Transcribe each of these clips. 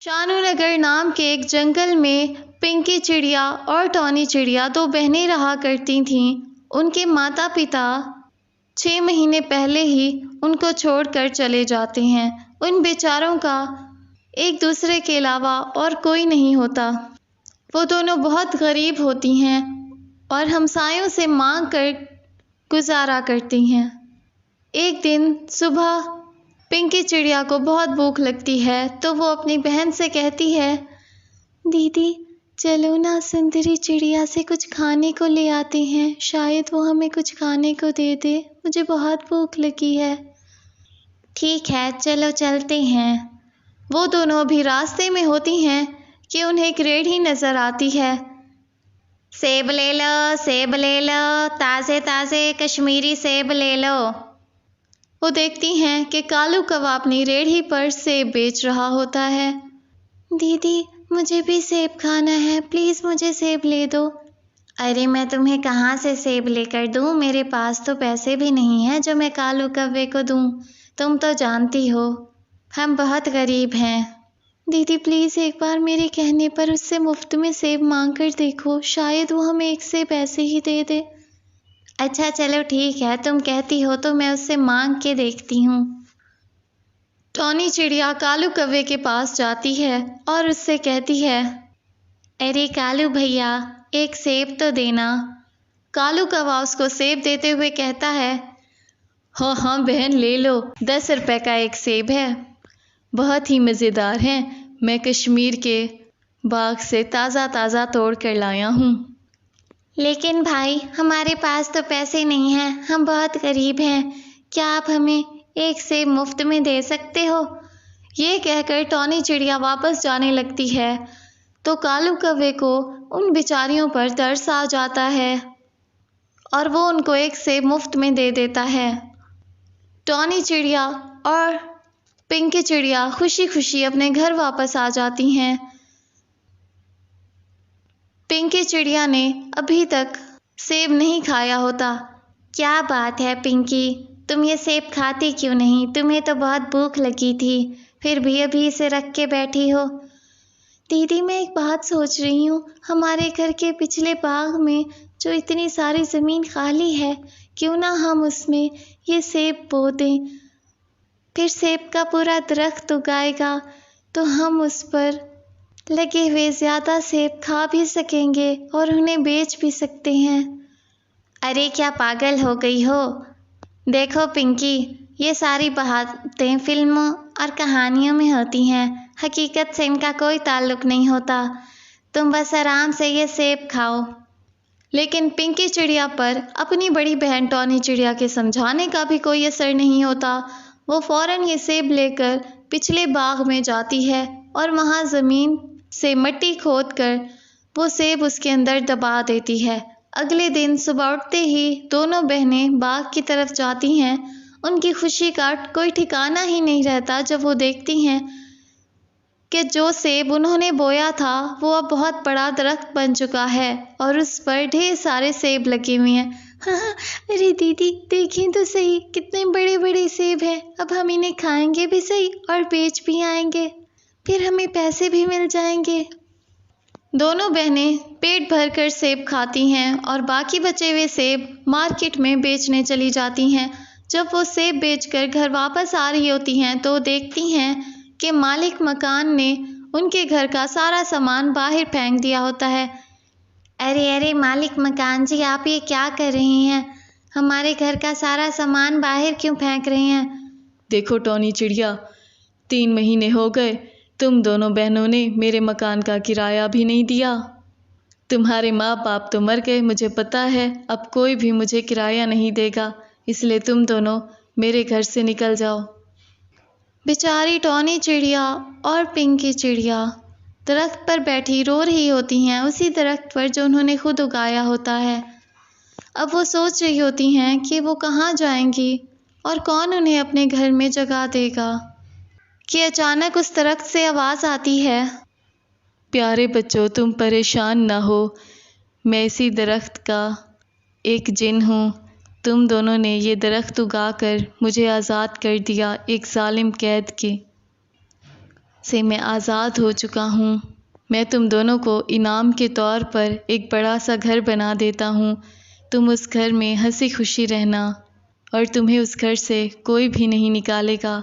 शानूनगर नाम के एक जंगल में पिंकी चिड़िया और टॉनी चिड़िया दो बहनें रहा करती थीं। उनके माता पिता 6 महीने पहले ही उनको छोड़कर चले जाते हैं। उन बेचारों का एक दूसरे के अलावा और कोई नहीं होता। वो दोनों बहुत गरीब होती हैं और हमसायों से मांग कर गुजारा करती हैं। एक दिन सुबह पिंकी चिड़िया को बहुत भूख लगती है तो वो अपनी बहन से कहती है, दीदी चलो ना सुंदरी चिड़िया से कुछ खाने को ले आते हैं, शायद वो हमें कुछ खाने को दे दे, मुझे बहुत भूख लगी है। ठीक है चलो चलते हैं। वो दोनों अभी रास्ते में होती हैं कि उन्हें एक रेहड़ी नज़र आती है। सेब ले लो, ताज़े ताज़े कश्मीरी सेब ले लो। वो देखती हैं कि कालू कौवा अपनी रेहड़ी पर सेब बेच रहा होता है। दीदी मुझे भी सेब खाना है, प्लीज़ मुझे सेब ले दो। अरे मैं तुम्हें कहाँ से सेब लेकर दूँ, मेरे पास तो पैसे भी नहीं हैं जो मैं कालू कौवे को दूँ। तुम तो जानती हो हम बहुत गरीब हैं। दीदी प्लीज़ एक बार मेरे कहने पर उससे मुफ्त में सेब मांग कर देखो, शायद वो हमें एक सेब ऐसे ही दे दे। अच्छा चलो ठीक है, तुम कहती हो तो मैं उससे मांग के देखती हूँ। टॉनी चिड़िया कालू कौवे के पास जाती है और उससे कहती है, अरे कालू भैया एक सेब तो देना। कालू कौवा उसको सेब देते हुए कहता है, हाँ हाँ बहन ले लो, 10 रुपए का एक सेब है, बहुत ही मज़ेदार है, मैं कश्मीर के बाग से ताज़ा ताज़ा तोड़ कर लाया हूँ। लेकिन भाई हमारे पास तो पैसे नहीं हैं, हम बहुत गरीब हैं, क्या आप हमें एक सेब मुफ्त में दे सकते हो? ये कहकर टॉनी चिड़िया वापस जाने लगती है तो कालू कौवे को उन बेचारियों पर तरस आ जाता है और वो उनको एक सेब मुफ्त में दे देता है। टॉनी चिड़िया और पिंकी चिड़िया खुशी खुशी अपने घर वापस आ जाती हैं। पिंकी चिड़िया ने अभी तक सेब नहीं खाया होता। क्या बात है पिंकी, तुम ये सेब खाती क्यों नहीं? तुम्हें तो बहुत भूख लगी थी, फिर भी अभी इसे रख के बैठी हो। दीदी मैं एक बात सोच रही हूँ, हमारे घर के पिछले बाग में जो इतनी सारी ज़मीन खाली है, क्यों ना हम उसमें ये सेब बो दें, फिर सेब का पूरा दरख्त उगाएगा तो हम उस पर लगे हुए ज़्यादा सेब खा भी सकेंगे और उन्हें बेच भी सकते हैं। अरे क्या पागल हो गई हो? देखो पिंकी, ये सारी बातें फिल्मों और कहानियों में होती हैं, हकीकत से इनका कोई ताल्लुक़ नहीं होता। तुम बस आराम से ये सेब खाओ। लेकिन पिंकी चिड़िया पर अपनी बड़ी बहन टॉनी चिड़िया के समझाने का भी कोई असर नहीं होता। वो फ़ौरन ये सेब लेकर पिछले बाग में जाती है और वहाँ ज़मीन से मिट्टी खोदकर वो सेब उसके अंदर दबा देती है। अगले दिन सुबह उठते ही दोनों बहनें बाग की तरफ जाती हैं। उनकी खुशी का कोई ठिकाना ही नहीं रहता जब वो देखती हैं कि जो सेब उन्होंने बोया था वो अब बहुत बड़ा दरख्त बन चुका है और उस पर ढेर सारे सेब लगे हुए हैं। हाँ, अरे दीदी देखें तो सही, कितने बड़े बड़े सेब हैं, अब हम इन्हें खाएंगे भी सही और बेच भी आएंगे, फिर हमें पैसे भी मिल जाएंगे। दोनों बहनें पेट भर कर सेब खाती हैं और बाकी बचे हुए सेब मार्केट में बेचने चली जाती हैं। जब वो सेब बेचकर घर वापस आ रही होती हैं तो देखती हैं कि मालिक मकान ने उनके घर का सारा सामान बाहर फेंक दिया होता है। अरे अरे मालिक मकान जी, आप ये क्या कर रही हैं? हमारे घर का सारा सामान बाहर क्यों फेंक रहे हैं? देखो टॉनी चिड़िया, 3 महीने हो गए, तुम दोनों बहनों ने मेरे मकान का किराया भी नहीं दिया। तुम्हारे माँ बाप तो मर गए, मुझे पता है, अब कोई भी मुझे किराया नहीं देगा, इसलिए तुम दोनों मेरे घर से निकल जाओ। बेचारी टॉनी चिड़िया और पिंकी चिड़िया दरख्त पर बैठी रो रही होती हैं, उसी दरख्त पर जो उन्होंने खुद उगाया होता है। अब वो सोच रही होती हैं कि वो कहाँ जाएंगी और कौन उन्हें अपने घर में जगह देगा कि अचानक उस दरख्त से आवाज़ आती है, प्यारे बच्चों तुम परेशान ना हो, मैं इसी दरख्त का एक जिन हूँ। तुम दोनों ने ये दरख्त उगाकर मुझे आज़ाद कर दिया एक जालिम कैद के। से मैं आज़ाद हो चुका हूँ। मैं तुम दोनों को इनाम के तौर पर एक बड़ा सा घर बना देता हूँ। तुम उस घर में हंसी खुशी रहना और तुम्हें उस घर से कोई भी नहीं निकालेगा।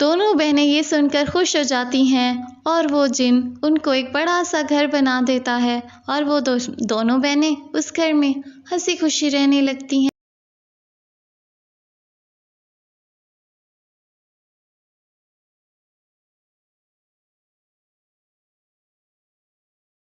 दोनों बहनें ये सुनकर खुश हो जाती हैं और वो जिन उनको एक बड़ा सा घर बना देता है और वो दोनों बहनें उस घर में हंसी खुशी रहने लगती हैं।